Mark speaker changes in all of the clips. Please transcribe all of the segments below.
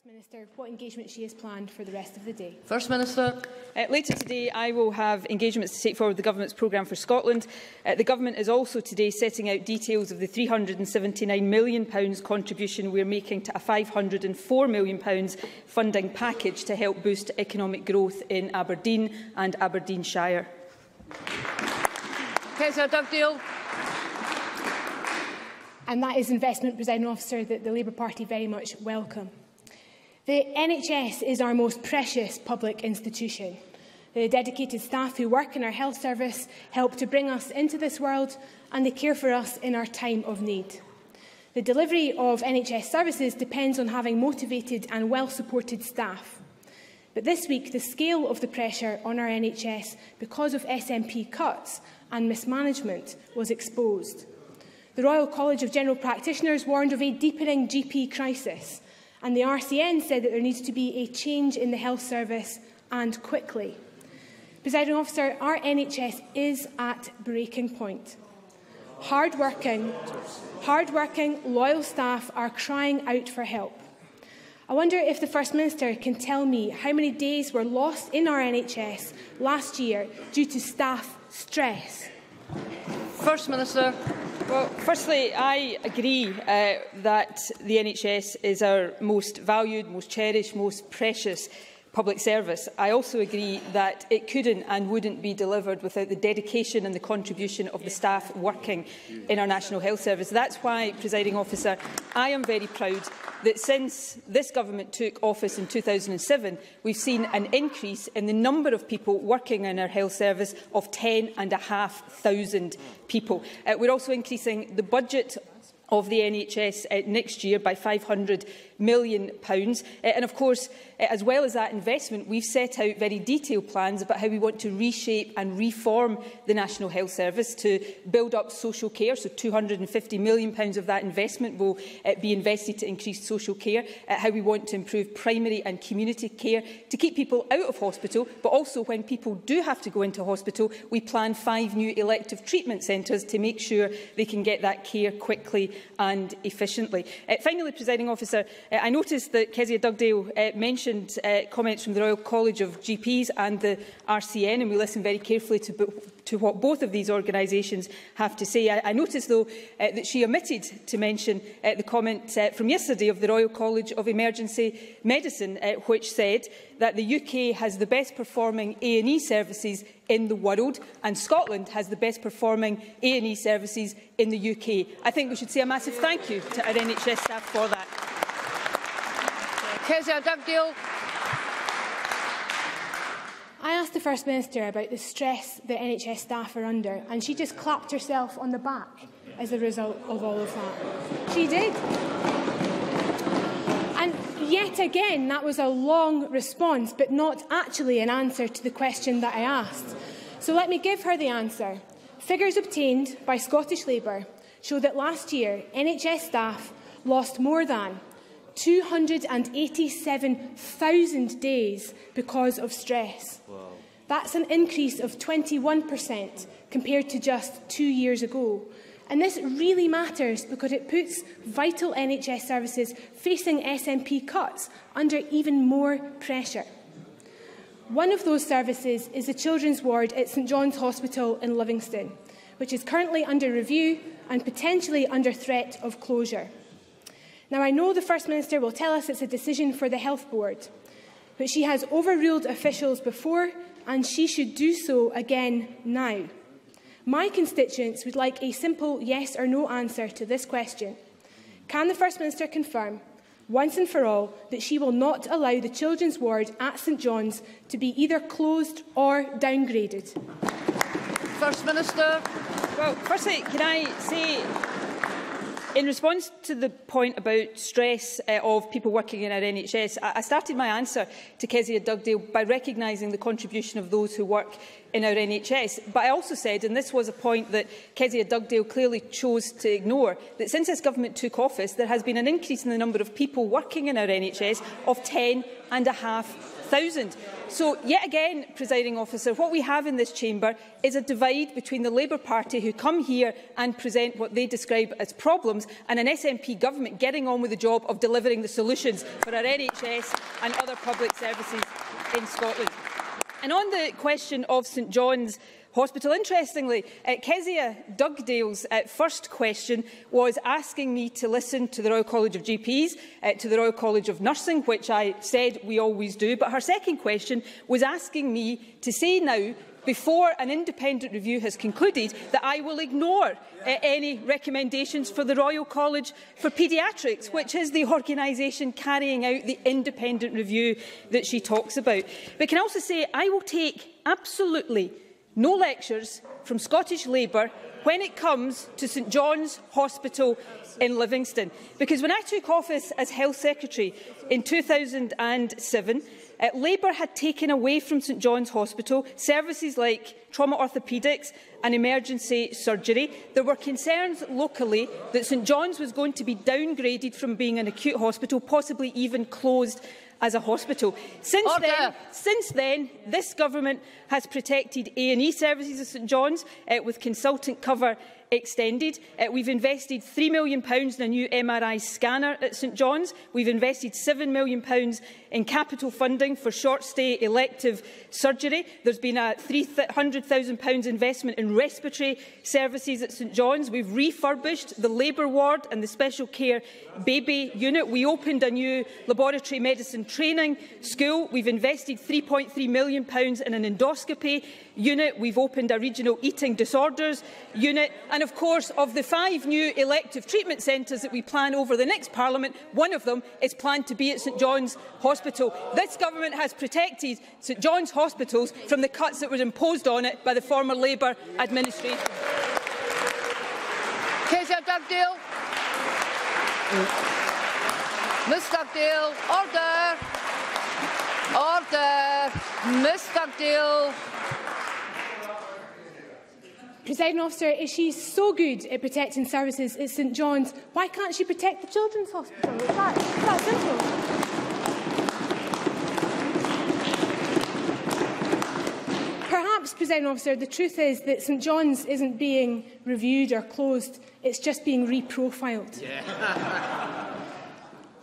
Speaker 1: Minister what engagement she has planned for the rest of the day.
Speaker 2: First Minister.
Speaker 3: Later today, I will have engagements to take forward the Government's programme for Scotland. The Government is also today setting out details of the £379 million contribution we are making to a £504 million funding package to help boost economic growth in Aberdeen and Aberdeenshire.
Speaker 2: Dugdale.
Speaker 1: And that is investment, Presiding Officer, that the Labour Party very much welcome. The NHS is our most precious public institution. The dedicated staff who work in our health service help to bring us into this world, and they care for us in our time of need. The delivery of NHS services depends on having motivated and well-supported staff. But this week, the scale of the pressure on our NHS because of SNP cuts and mismanagement was exposed. The Royal College of General Practitioners warned of a deepening GP crisis, and the RCN said that there needs to be a change in the health service, and quickly. Presiding Officer, our NHS is at breaking point. Hard-working, loyal staff are crying out for help. I wonder if the First Minister can tell me how many days were lost in our NHS last year due to staff stress.
Speaker 2: First Minister.
Speaker 3: Well, firstly, I agree that the NHS is our most valued, most cherished, most precious public service. I also agree that it couldn't and wouldn't be delivered without the dedication and the contribution of the staff working in our National Health Service. That's why, Presiding Officer, I am very proud that since this government took office in 2007, we've seen an increase in the number of people working in our health service of 10,500 people. We're also increasing the budget of the NHS next year by £500 million. And of course, as well as that investment, we've set out very detailed plans about how we want to reshape and reform the National Health Service to build up social care. So £250 million of that investment will be invested to increase social care, how we want to improve primary and community care, to keep people out of hospital, but also when people do have to go into hospital, we plan 5 new elective treatment centres to make sure they can get that care quickly and efficiently. Finally, Presiding Officer, I noticed that Kezia Dugdale mentioned comments from the Royal College of GPs and the RCN, and we listened very carefully to what both of these organisations have to say. I noticed, though, that she omitted to mention the comment from yesterday of the Royal College of Emergency Medicine, which said that the UK has the best performing A&E services in the world, and Scotland has the best performing A&E services in the UK. I think we should say a massive thank you to our NHS staff for that.
Speaker 2: Kezia Dugdale.
Speaker 1: I asked the First Minister about the stress that NHS staff are under, and she just clapped herself on the back as a result of all of that. She did. And yet again, that was a long response, but not actually an answer to the question that I asked. So let me give her the answer. Figures obtained by Scottish Labour show that last year, NHS staff lost more than 287,000 days because of stress. Wow. That's an increase of 21% compared to just 2 years ago. And this really matters because it puts vital NHS services facing SNP cuts under even more pressure. One of those services is the children's ward at St John's Hospital in Livingston, which is currently under review and potentially under threat of closure. Now, I know the First Minister will tell us it's a decision for the Health Board, but she has overruled officials before, and she should do so again now. My constituents would like a simple yes or no answer to this question. Can the First Minister confirm, once and for all, that she will not allow the children's ward at St John's to be either closed or downgraded?
Speaker 2: First Minister.
Speaker 3: Well, firstly, can I say, in response to the point about stress of people working in our NHS, I started my answer to Kezia Dugdale by recognising the contribution of those who work in our NHS. But I also said, and this was a point that Kezia Dugdale clearly chose to ignore, that since this government took office, there has been an increase in the number of people working in our NHS of 10,500. 1,000. So, yet again, Presiding Officer, what we have in this chamber is a divide between the Labour Party, who come here and present what they describe as problems, and an SNP government getting on with the job of delivering the solutions for our NHS and other public services in Scotland. And on the question of St John's Hospital, interestingly, Kezia Dugdale's first question was asking me to listen to the Royal College of GPs, to the Royal College of Nursing, which I said we always do. But her second question was asking me to say now, before an independent review has concluded, that I will ignore any recommendations for the Royal College for Paediatrics, which is the organisation carrying out the independent review that she talks about. But can I also say I will take absolutely no lectures from Scottish Labour when it comes to St John's Hospital in Livingston. Because when I took office as Health Secretary in 2007, Labour had taken away from St John's Hospital services like trauma orthopaedics and emergency surgery. There were concerns locally that St John's was going to be downgraded from being an acute hospital, possibly even closed as a hospital. Since then, this government has protected A&E services at St John's with consultant cover extended. We've invested £3 million in a new MRI scanner at St John's. We've invested £7 million in capital funding for short-stay elective surgery. There's been a £300,000 investment in respiratory services at St John's. We've refurbished the labour ward and the special care baby unit. We opened a new laboratory medicine training school. We've invested £3.3 million in an endoscopy unit. We've opened a regional eating disorders unit. And of course, of the 5 new elective treatment centres that we plan over the next Parliament, one of them is planned to be at St John's Hospital. This government has protected St John's Hospitals from the cuts that were imposed on it by the former Labour administration.
Speaker 2: Kezia Dugdale. Miss Dugdale, order. Order. Miss Dugdale.
Speaker 1: Presiding Officer, if she's so good at protecting services at St John's, why can't she protect the Children's Hospital? It's that simple. Perhaps, Presiding Officer, the truth is that St John's isn't being reviewed or closed, it's just being reprofiled. Yeah.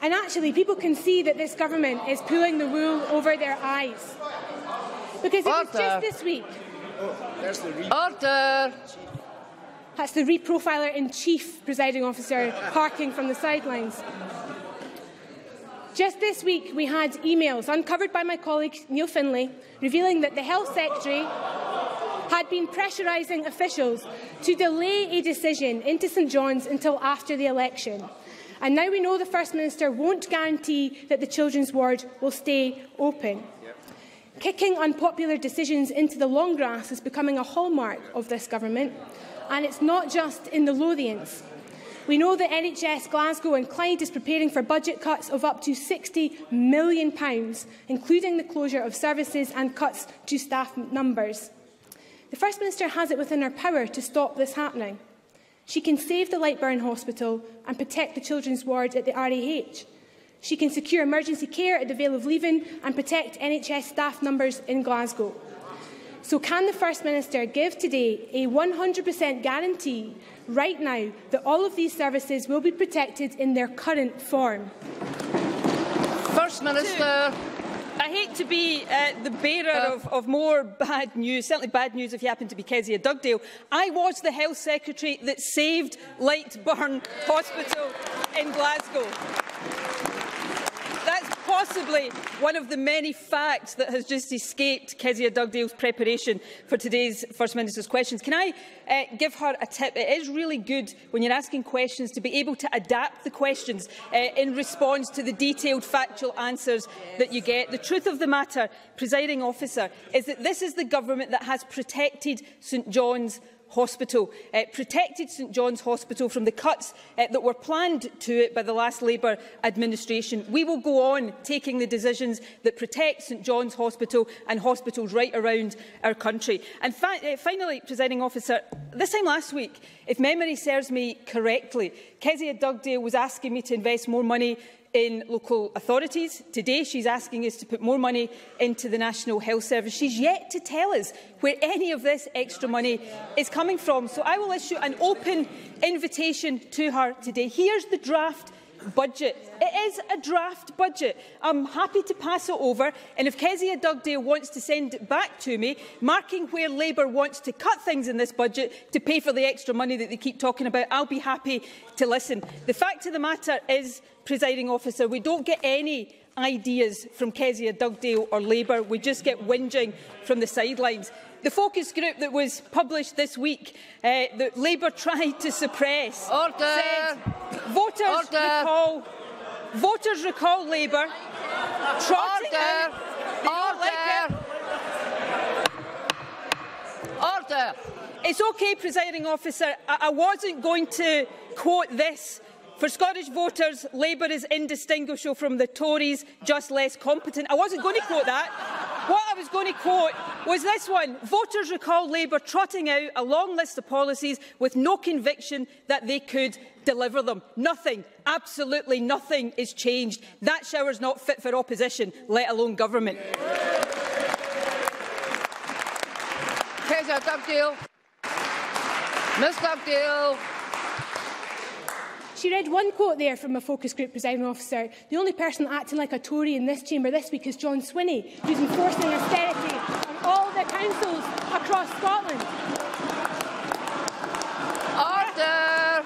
Speaker 1: And actually, people can see that this government is pulling the wool over their eyes. Because it was just this week.
Speaker 2: Order.
Speaker 1: That's the reprofiler-in-chief, Presiding Officer, parking from the sidelines. Just this week, we had emails uncovered by my colleague Neil Finlay revealing that the Health Secretary had been pressurising officials to delay a decision into St John's until after the election. And now we know the First Minister won't guarantee that the children's ward will stay open. Kicking unpopular decisions into the long grass is becoming a hallmark of this government, and it's not just in the Lothians. We know that NHS Glasgow and Clyde is preparing for budget cuts of up to £60 million, including the closure of services and cuts to staff numbers. The First Minister has it within her power to stop this happening. She can save the Lightburn Hospital and protect the children's ward at the RAH. She can secure emergency care at the Vale of Leven and protect NHS staff numbers in Glasgow. So can the First Minister give today a 100% guarantee right now that all of these services will be protected in their current form?
Speaker 2: First Minister.
Speaker 3: I hate to be the bearer of more bad news, certainly bad news if you happen to be Kezia Dugdale. I was the Health Secretary that saved Lightburn Hospital in Glasgow. That's possibly one of the many facts that has just escaped Kezia Dugdale's preparation for today's First Minister's questions. Can I give her a tip? It is really good when you're asking questions to be able to adapt the questions in response to the detailed factual answers that you get. The truth of the matter, Presiding Officer, is that this is the government that has protected St John's Hospital, protected St John's Hospital from the cuts that were planned to it by the last Labour administration. We will go on taking the decisions that protect St John's Hospital and hospitals right around our country. And finally, Presiding Officer, this time last week, if memory serves me correctly, Kezia Dugdale was asking me to invest more money in local authorities. Today she's asking us to put more money into the National Health Service. She's yet to tell us where any of this extra money is coming from. So I will issue an open invitation to her today. Here's the draft budget. It is a draft budget. I'm happy to pass it over, and if Kezia Dugdale wants to send it back to me, marking where Labour wants to cut things in this budget to pay for the extra money that they keep talking about, I'll be happy to listen. The fact of the matter is, Presiding Officer, we don't get any ideas from Kezia Dugdale or Labour. We just get whinging from the sidelines. The focus group that was published this week that Labour tried to suppress said voters recall Labour trotting out.
Speaker 2: Order.
Speaker 3: It's okay, Presiding Officer. I wasn't going to quote this. For Scottish voters, Labour is indistinguishable from the Tories, just less competent. I wasn't going to quote that. What I was going to quote was this one. Voters recall Labour trotting out a long list of policies with no conviction that they could deliver them. Nothing, absolutely nothing is changed. That shower's not fit for opposition, let alone government.
Speaker 2: Kezia Dugdale. Miss Dugdale.
Speaker 1: She read one quote there from a focus group, Presiding Officer. The only person acting like a Tory in this chamber this week is John Swinney, who's enforcing austerity on all the councils across Scotland.
Speaker 2: Order.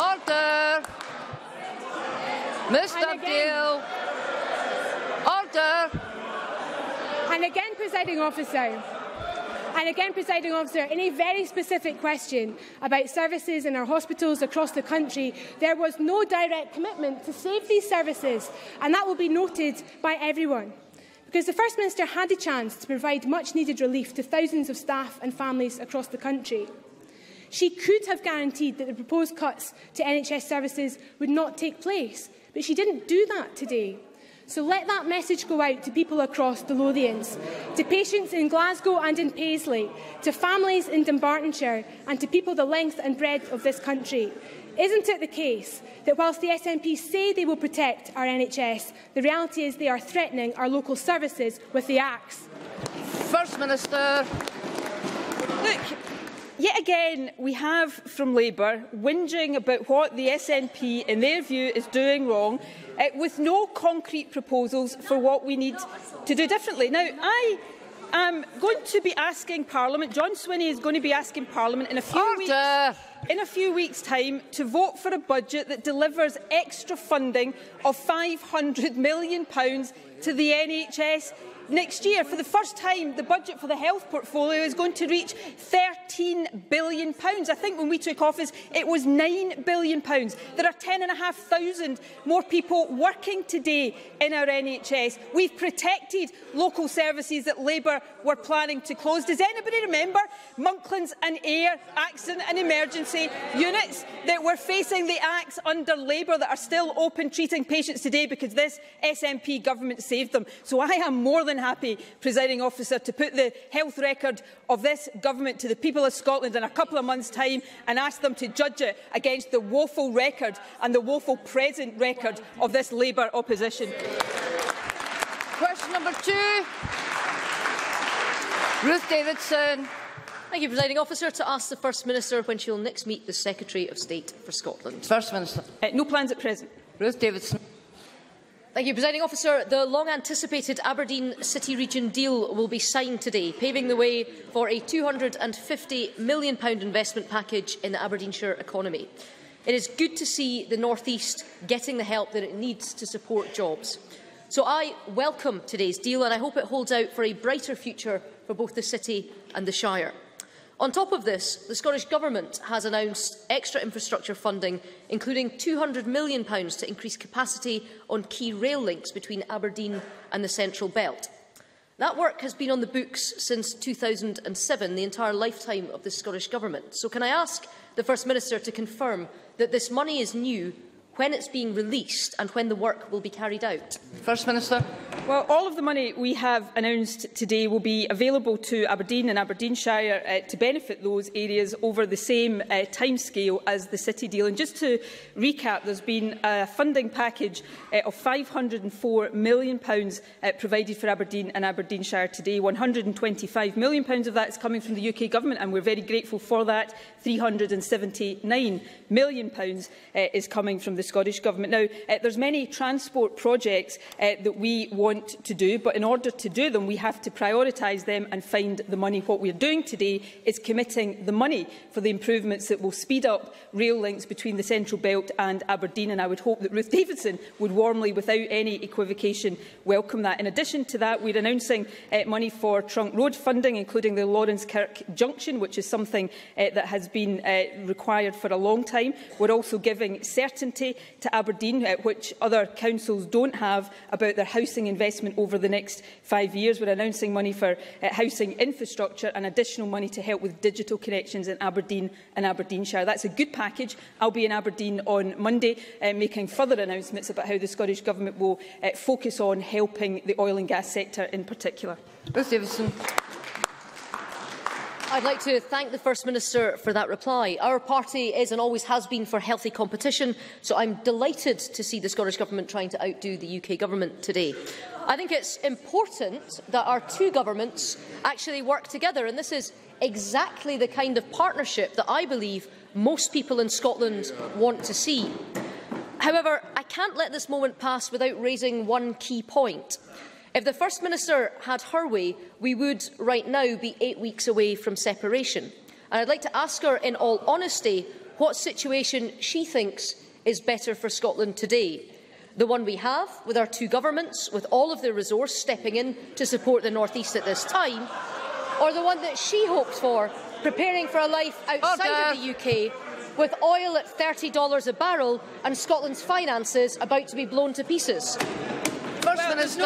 Speaker 2: Order. Miss Dugdale. Order.
Speaker 1: And again, Presiding Officer. And again, Presiding Officer, in a very specific question about services in our hospitals across the country, there was no direct commitment to save these services, and that will be noted by everyone. Because the First Minister had a chance to provide much-needed relief to thousands of staff and families across the country. She could have guaranteed that the proposed cuts to NHS services would not take place, but she didn't do that today. So let that message go out to people across the Lothians, to patients in Glasgow and in Paisley, to families in Dumbartonshire and to people the length and breadth of this country. Isn't it the case that whilst the SNP say they will protect our NHS, the reality is they are threatening our local services with the axe?
Speaker 2: First Minister.
Speaker 3: Look, yet again we have from Labour whinging about what the SNP, in their view, is doing wrong, with no concrete proposals for what we need to do differently. Now, I am going to be asking Parliament, John Swinney is going to be asking Parliament in a few weeks' time to vote for a budget that delivers extra funding of £500 million to the NHS next year. For the first time, the budget for the health portfolio is going to reach £13 billion. I think when we took office, it was £9 billion. There are 10,500 more people working today in our NHS. We've protected local services that Labour were planning to close. Does anybody remember Monklands and Ayr accident and emergency units that were facing the axe under Labour that are still open treating patients today because this SNP government saved them? So I am more than happy, Presiding Officer, to put the health record of this government to the people of Scotland in a couple of months' time and ask them to judge it against the woeful record and the woeful present record of this Labour opposition.
Speaker 2: Question number 2. Ruth Davidson.
Speaker 4: Thank you, Presiding Officer. To ask the First Minister when she will next meet the Secretary of State for Scotland.
Speaker 2: First Minister.
Speaker 3: No plans at present.
Speaker 2: Ruth Davidson.
Speaker 4: Thank you, Presiding Officer. The long-anticipated Aberdeen City Region deal will be signed today, paving the way for a £250 million investment package in the Aberdeenshire economy. It is good to see the North East getting the help that it needs to support jobs. So I welcome today's deal, and I hope it holds out for a brighter future for both the City and the Shire. On top of this, the Scottish Government has announced extra infrastructure funding, including £200 million to increase capacity on key rail links between Aberdeen and the Central Belt. That work has been on the books since 2007, the entire lifetime of the Scottish Government. So can I ask the First Minister to confirm that this money is new, when it's being released and when the work will be carried out?
Speaker 2: First Minister.
Speaker 3: Well, all of the money we have announced today will be available to Aberdeen and Aberdeenshire to benefit those areas over the same timescale as the City deal. And just to recap, there's been a funding package of £504 million provided for Aberdeen and Aberdeenshire today. £125 million of that is coming from the UK Government, and we're very grateful for that. £379 million is coming from the Scottish Government. Now, there's many transport projects that we want to do, but in order to do them, we have to prioritise them and find the money. What we are doing today is committing the money for the improvements that will speed up rail links between the Central Belt and Aberdeen, and I would hope that Ruth Davidson would warmly, without any equivocation, welcome that. In addition to that, we're announcing money for trunk road funding, including the Lawrence Kirk Junction, which is something that has been required for a long time. We're also giving certainty to Aberdeen, which other councils don't have, about their housing investment over the next 5 years. We're announcing money for housing infrastructure and additional money to help with digital connections in Aberdeen and Aberdeenshire. That's a good package. I'll be in Aberdeen on Monday making further announcements about how the Scottish Government will focus on helping the oil and gas sector in particular.
Speaker 2: Ruth Davidson.
Speaker 4: I'd like to thank the First Minister for that reply. Our party is and always has been for healthy competition, so I'm delighted to see the Scottish Government trying to outdo the UK Government today. I think it's important that our two governments actually work together, and this is exactly the kind of partnership that I believe most people in Scotland want to see. However, I can't let this moment pass without raising one key point. If the First Minister had her way, we would right now be 8 weeks away from separation. And I'd like to ask her in all honesty what situation she thinks is better for Scotland today. The one we have, with our two governments, with all of their resource stepping in to support the North East at this time, or the one that she hopes for, preparing for a life outside of the UK, with oil at $30 a barrel and Scotland's finances about to be blown to pieces.
Speaker 3: Well, there's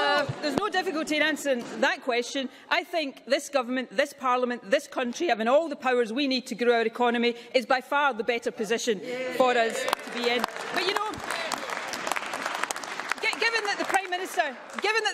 Speaker 3: no difficulty in answering that question. I think this government, this parliament, this country, having all the powers we need to grow our economy, is by far the better position for us to be in. But you know, given that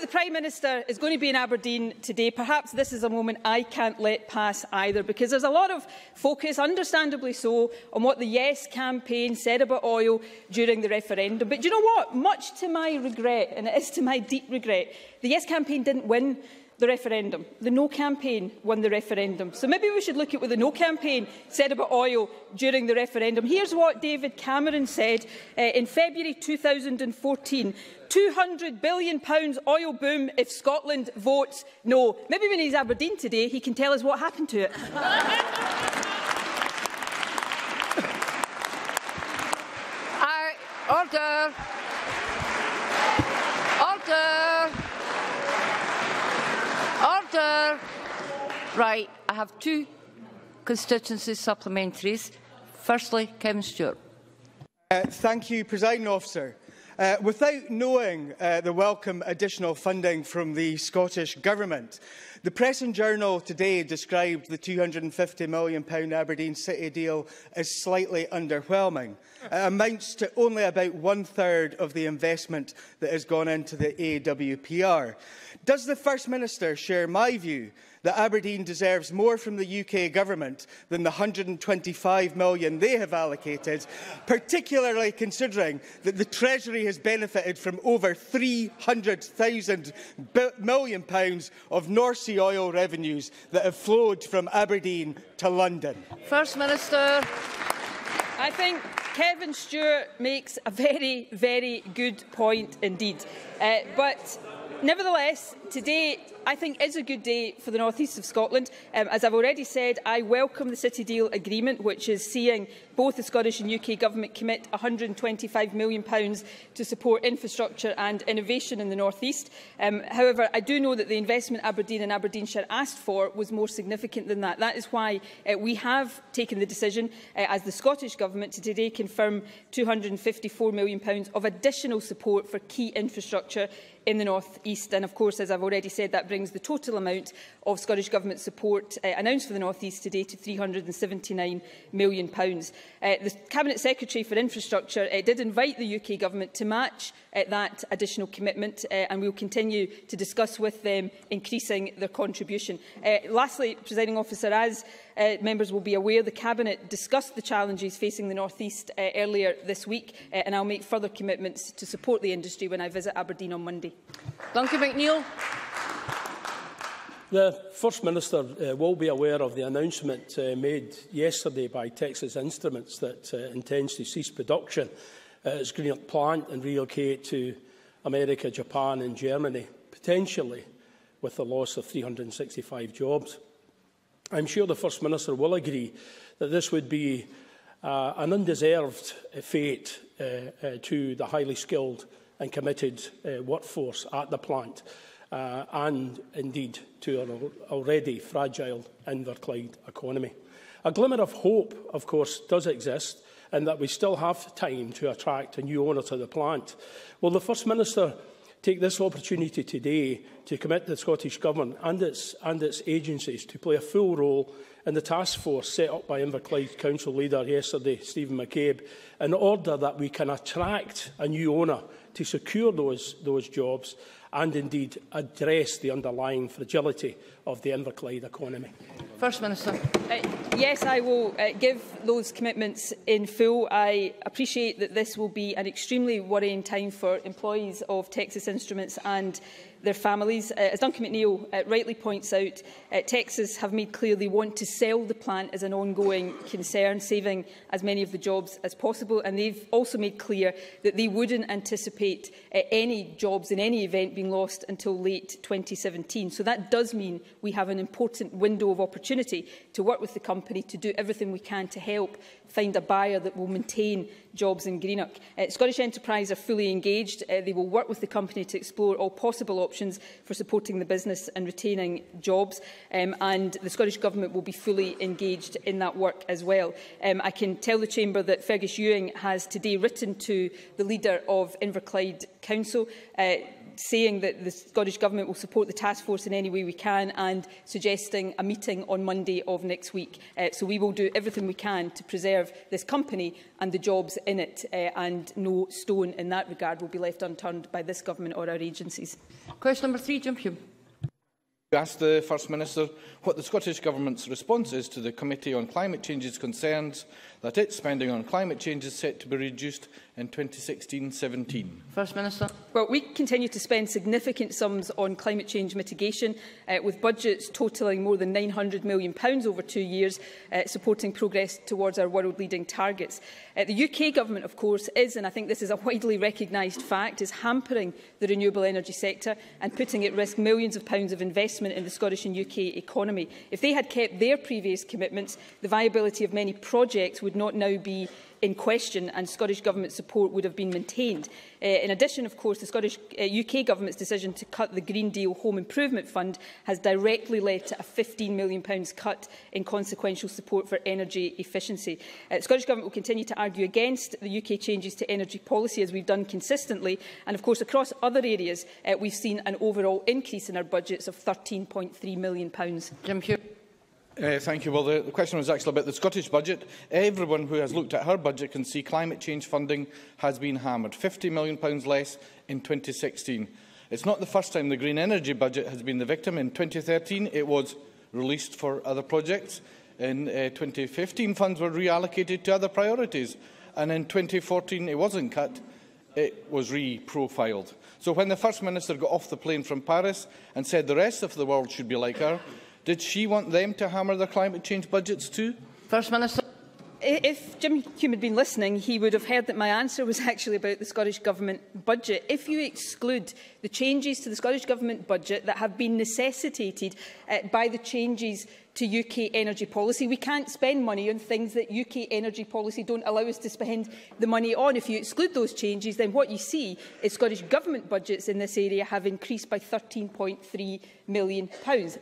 Speaker 3: the Prime Minister is going to be in Aberdeen today, perhaps this is a moment I can't let pass either, because there's a lot of focus, understandably so, on what the Yes campaign said about oil during the referendum. But do you know what? Much to my regret, and it is to my deep regret, the Yes campaign didn't win the referendum. The No campaign won the referendum. So maybe we should look at what the No campaign said about oil during the referendum. Here's what David Cameron said in February 2014. £200 billion oil boom if Scotland votes no. Maybe when he's in Aberdeen today, he can tell us what happened to it.
Speaker 2: Order. Order. Order. Right, I have two constituency supplementaries. Firstly, Kevin Stewart.
Speaker 5: Thank you, Presiding Officer. Without knowing the welcome additional funding from the Scottish Government, the Press and Journal today described the £250 million Aberdeen City deal as slightly underwhelming. It amounts to only about one-third of the investment that has gone into the AWPR. Does the First Minister share my view that Aberdeen deserves more from the UK Government than the £125 million they have allocated, particularly considering that the Treasury has benefited from over £300,000 million of North Sea oil revenues that have flowed from Aberdeen to London?
Speaker 2: First Minister.
Speaker 3: I think Kevin Stewart makes a very, very good point indeed. But nevertheless, today I think is a good day for the North East of Scotland. As I've already said, I welcome the City Deal agreement, which is seeing both the Scottish and UK Government commit £125 million to support infrastructure and innovation in the North East. However, I do know that the investment Aberdeen and Aberdeenshire asked for was more significant than that. That is why we have taken the decision, as the Scottish Government, to today confirm £254 million of additional support for key infrastructure in the North East. And of course, as I've already said, that brings brings the total amount of Scottish Government support announced for the North East today to £379 million. The Cabinet Secretary for Infrastructure did invite the UK Government to match that additional commitment, and we will continue to discuss with them increasing their contribution. Lastly, Presiding Officer, as members will be aware, the Cabinet discussed the challenges facing the North East earlier this week, and I will make further commitments to support the industry when I visit Aberdeen on Monday.
Speaker 2: Duncan McNeill.
Speaker 6: The First Minister will be aware of the announcement made yesterday by Texas Instruments that intends to cease production at its Greenock plant and relocate to America, Japan and Germany, potentially with the loss of 365 jobs. I'm sure the First Minister will agree that this would be an undeserved fate to the highly skilled and committed workforce at the plant and indeed to our already fragile Inverclyde economy. A glimmer of hope, of course, does exist in that we still have time to attract a new owner to the plant. Will the First Minister take this opportunity today to commit the Scottish Government and its agencies to play a full role in the task force set up by Inverclyde Council leader yesterday, Stephen McCabe, in order that we can attract a new owner to secure those jobs and indeed address the underlying fragility of the Inverclyde economy?
Speaker 2: First Minister.
Speaker 3: Yes, I will give those commitments in full. I appreciate that this will be an extremely worrying time for employees of Texas Instruments and their families. As Duncan McNeill rightly points out, Texas have made clear they want to sell the plant as an ongoing concern, saving as many of the jobs as possible. And they've also made clear that they wouldn't anticipate any jobs in any event being lost until late 2017. So that does mean we have an important window of opportunity to work with the company to do everything we can to help find a buyer that will maintain jobs in Greenock. Scottish Enterprise are fully engaged. They will work with the company to explore all possible options for supporting the business and retaining jobs, and the Scottish Government will be fully engaged in that work as well. I can tell the Chamber that Fergus Ewing has today written to the leader of Inverclyde Council saying that the Scottish Government will support the task force in any way we can and suggesting a meeting on Monday of next week. So we will do everything we can to preserve this company and the jobs in it, and no stone in that regard will be left unturned by this Government or our agencies.
Speaker 2: Question number 3, Jim Hume.
Speaker 7: I ask the First Minister what the Scottish Government's response is to the Committee on Climate Change's concerns that its spending on climate change is set to be reduced in 2016-17.
Speaker 2: First Minister.
Speaker 3: Well, we continue to spend significant sums on climate change mitigation, with budgets totalling more than £900 million over 2 years, supporting progress towards our world-leading targets. The UK Government, of course, is, and I think this is a widely recognised fact, is hampering the renewable energy sector and putting at risk millions of pounds of investment in the Scottish and UK economy. If they had kept their previous commitments, the viability of many projects would not now be in question and Scottish Government support would have been maintained. In addition, of course, the UK Government's decision to cut the Green Deal Home Improvement Fund has directly led to a £15 million cut in consequential support for energy efficiency. The Scottish Government will continue to argue against the UK changes to energy policy, as we've done consistently, and of course across other areas we've seen an overall increase in our budgets of £13.3 million.
Speaker 2: Jim Hume.
Speaker 7: Thank you. Well, the question was actually about the Scottish budget. Everyone who has looked at her budget can see climate change funding has been hammered. £50 million less in 2016. It's not the first time the green energy budget has been the victim. In 2013, it was released for other projects. In 2015, funds were reallocated to other priorities. And in 2014, it wasn't cut. It was re-profiled. So when the First Minister got off the plane from Paris and said the rest of the world should be like her, did she want them to hammer their climate change budgets too?
Speaker 2: First Minister.
Speaker 3: If Jim Hume had been listening, he would have heard that my answer was actually about the Scottish Government budget. If you exclude the changes to the Scottish Government budget that have been necessitated by the changes to UK energy policy. We can't spend money on things that UK energy policy don't allow us to spend the money on. If you exclude those changes, then what you see is Scottish Government budgets in this area have increased by £13.3 million.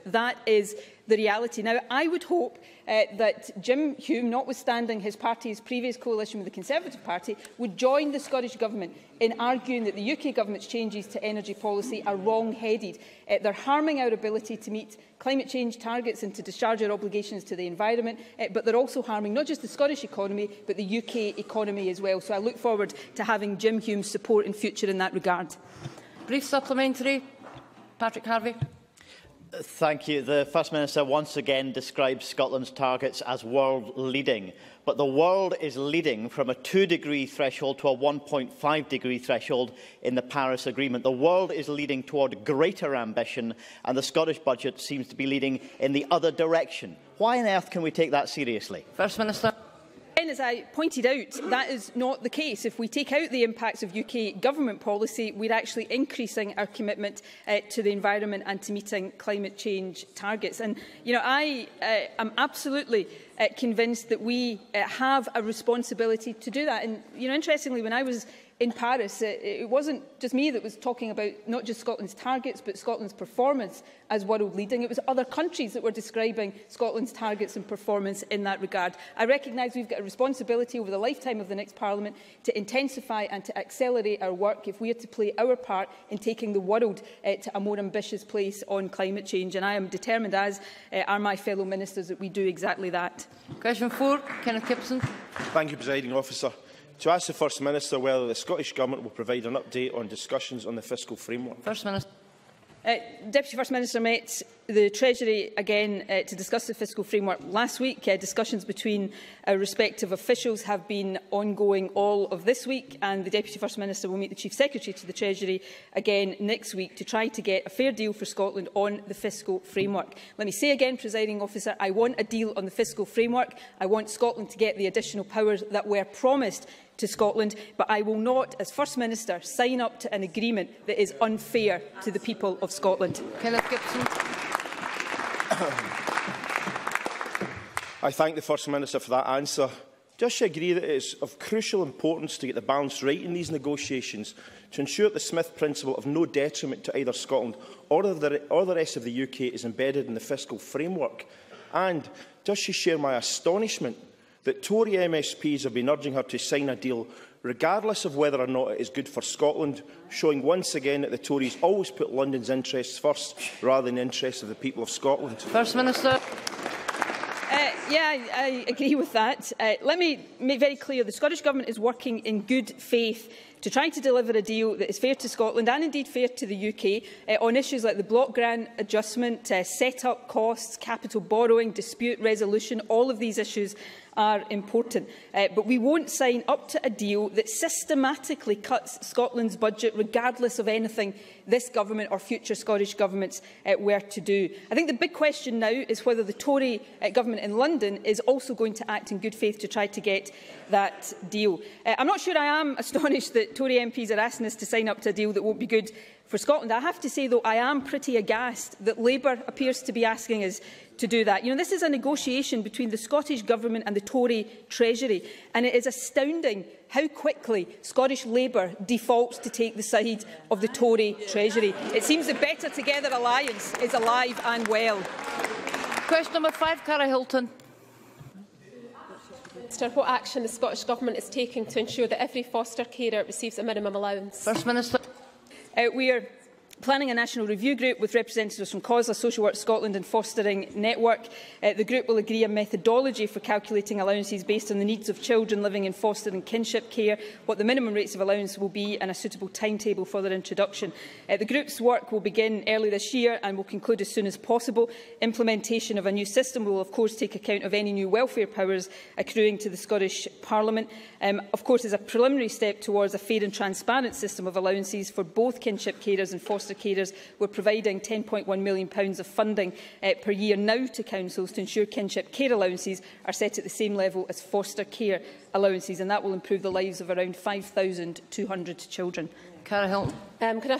Speaker 3: That is the reality. Now, I would hope that Jim Hume, notwithstanding his party's previous coalition with the Conservative Party, would join the Scottish Government in arguing that the UK Government's changes to energy policy are wrong-headed. They're harming our ability to meet climate change targets and to discharge our obligations to the environment, but they're also harming not just the Scottish economy, but the UK economy as well. So I look forward to having Jim Hume's support in future in that regard.
Speaker 2: Brief supplementary. Patrick Harvey.
Speaker 8: Thank you. The First Minister once again describes Scotland's targets as world-leading. But the world is leading from a 2-degree threshold to a 1.5-degree threshold in the Paris Agreement. The world is leading toward greater ambition, and the Scottish budget seems to be leading in the other direction. Why on earth can we take that seriously?
Speaker 2: First Minister.
Speaker 3: And as I pointed out, that is not the case. If we take out the impacts of UK government policy, we're actually increasing our commitment to the environment and to meeting climate change targets. And, I am absolutely convinced that we have a responsibility to do that. And, interestingly, when I was in Paris, it wasn't just me that was talking about not just Scotland's targets, but Scotland's performance as world-leading. It was other countries that were describing Scotland's targets and performance in that regard. I recognise we've got a responsibility over the lifetime of the next Parliament to intensify and to accelerate our work if we are to play our part in taking the world to a more ambitious place on climate change. And I am determined, as are my fellow ministers, that we do exactly that.
Speaker 2: Question 4, Kenneth Gibson.
Speaker 9: Thank you, Presiding Officer. To ask the First Minister whether the Scottish Government will provide an update on discussions on the fiscal framework.
Speaker 2: First Minister.
Speaker 3: Deputy First Minister met the Treasury again to discuss the fiscal framework last week. Discussions between our respective officials have been ongoing all of this week, and the Deputy First Minister will meet the Chief Secretary to the Treasury again next week to try to get a fair deal for Scotland on the fiscal framework. Let me say again, Presiding Officer, I want a deal on the fiscal framework. I want Scotland to get the additional powers that were promised to Scotland, but I will not, as First Minister, sign up to an agreement that is unfair to the people of Scotland.
Speaker 2: Kenneth Gibson.
Speaker 9: I thank the First Minister for that answer. Does she agree that it is of crucial importance to get the balance right in these negotiations to ensure that the Smith principle of no detriment to either Scotland or the rest of the UK is embedded in the fiscal framework? And does she share my astonishment that Tory MSPs have been urging her to sign a deal regardless of whether or not it is good for Scotland, showing once again that the Tories always put London's interests first rather than the interests of the people of Scotland?
Speaker 2: First Minister.
Speaker 3: I agree with that. Let me make very clear the Scottish Government is working in good faith to try to deliver a deal that is fair to Scotland and indeed fair to the UK on issues like the block grant adjustment, set-up costs, capital borrowing, dispute resolution. All of these issues are important. But we won't sign up to a deal that systematically cuts Scotland's budget regardless of anything this government or future Scottish governments were to do. I think the big question now is whether the Tory government in London is also going to act in good faith to try to get that deal. I'm not sure I am astonished that Tory MPs are asking us to sign up to a deal that won't be good for Scotland. I have to say, though, I am pretty aghast that Labour appears to be asking us to do that. This is a negotiation between the Scottish Government and the Tory Treasury, and it is astounding how quickly Scottish Labour defaults to take the side of the Tory Treasury. It seems the Better Together alliance is alive and well.
Speaker 2: Question number 5, Cara Hilton.
Speaker 10: What action the Scottish Government is taking to ensure that every foster carer receives a minimum allowance?
Speaker 2: First Minister.
Speaker 3: We are planning a national review group with representatives from COSLA, Social Work Scotland and Fostering Network. The group will agree a methodology for calculating allowances based on the needs of children living in foster and kinship care, what the minimum rates of allowance will be and a suitable timetable for their introduction. The group's work will begin early this year and will conclude as soon as possible. Implementation of a new system will of course take account of any new welfare powers accruing to the Scottish Parliament. Of course, as a preliminary step towards a fair and transparent system of allowances for both kinship carers and foster carers, we're providing £10.1 million of funding per year now to councils to ensure kinship care allowances are set at the same level as foster care allowances, and that will improve the lives of around 5,200 children.
Speaker 2: Cara Hilton.
Speaker 10: Can I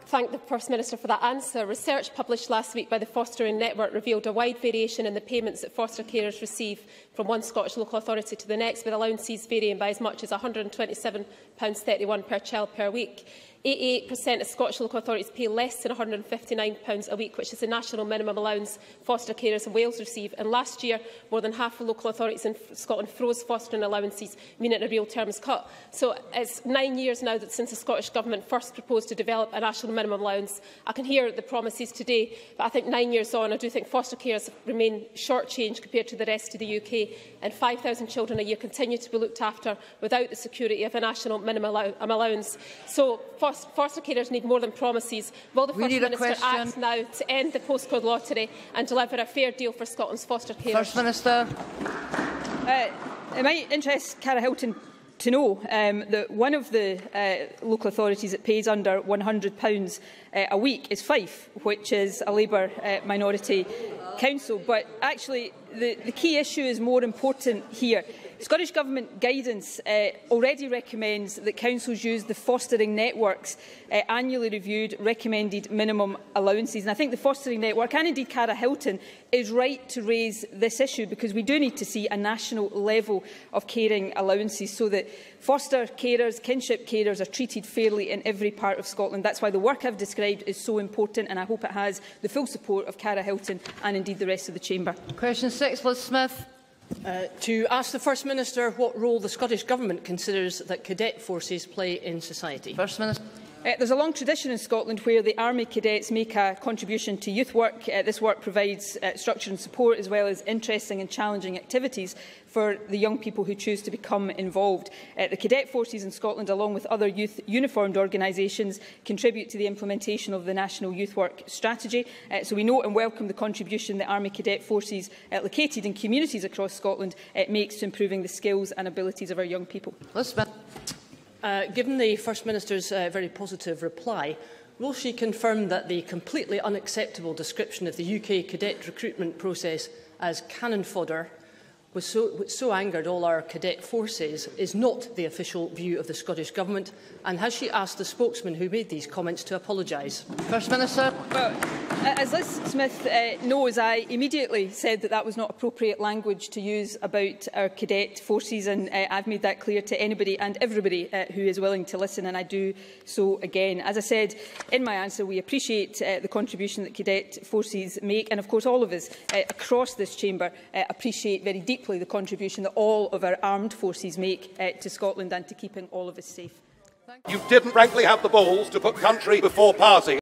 Speaker 10: thank the First Minister for that answer. Research published last week by the Fostering Network revealed a wide variation in the payments that foster carers receive from one Scottish local authority to the next, with allowances varying by as much as £127.31 per child per week. 88% of Scottish local authorities pay less than £159 a week, which is the national minimum allowance foster carers in Wales receive. And last year, more than half of local authorities in Scotland froze fostering allowances, meaning in real terms cut. So it's 9 years now since the Scottish Government first proposed to develop a national minimum allowance. I can hear the promises today, but I think 9 years on, I do think foster carers remain shortchanged compared to the rest of the UK, and 5,000 children a year continue to be looked after without the security of a national minimum allowance. So foster carers need more than promises. Will the First Minister act now to end the postcode lottery and deliver a fair deal for Scotland's foster carers?
Speaker 2: First Minister.
Speaker 3: It might interest Cara Hilton to know that one of the local authorities that pays under £100 a week is Fife, which is a Labour minority council. But actually, the key issue is more important here. Scottish Government guidance already recommends that councils use the fostering network's annually reviewed recommended minimum allowances. And I think the fostering network, and indeed Cara Hilton, is right to raise this issue, because we do need to see a national level of caring allowances so that foster carers, kinship carers are treated fairly in every part of Scotland. That's why the work I've described is so important, and I hope it has the full support of Cara Hilton and indeed the rest of the Chamber.
Speaker 2: Question 6, Liz Smith.
Speaker 11: To ask the First Minister what role the Scottish Government considers that cadet forces play in society.
Speaker 2: First Minister.
Speaker 3: There's a long tradition in Scotland where the Army cadets make a contribution to youth work. This work provides structure and support, as well as interesting and challenging activities for the young people who choose to become involved. The cadet forces in Scotland, along with other youth uniformed organisations, contribute to the implementation of the National Youth Work Strategy. So we note and welcome the contribution that Army cadet forces located in communities across Scotland makes to improving the skills and abilities of our young people.
Speaker 2: Liz Smith.
Speaker 11: Given the First Minister's very positive reply, will she confirm that the completely unacceptable description of the UK cadet recruitment process as cannon fodder, which so angered all our cadet forces, is not the official view of the Scottish Government? And has she asked the spokesman who made these comments to apologise?
Speaker 2: First Minister.
Speaker 3: Well, as Liz Smith knows, I immediately said that that was not appropriate language to use about our cadet forces, and I've made that clear to anybody and everybody who is willing to listen, and I do so again. As I said in my answer, we appreciate the contribution that cadet forces make, and of course all of us across this chamber appreciate very deeply the contribution that all of our armed forces make to Scotland and to keeping all of us safe.
Speaker 12: You didn't frankly have the balls to put country before party.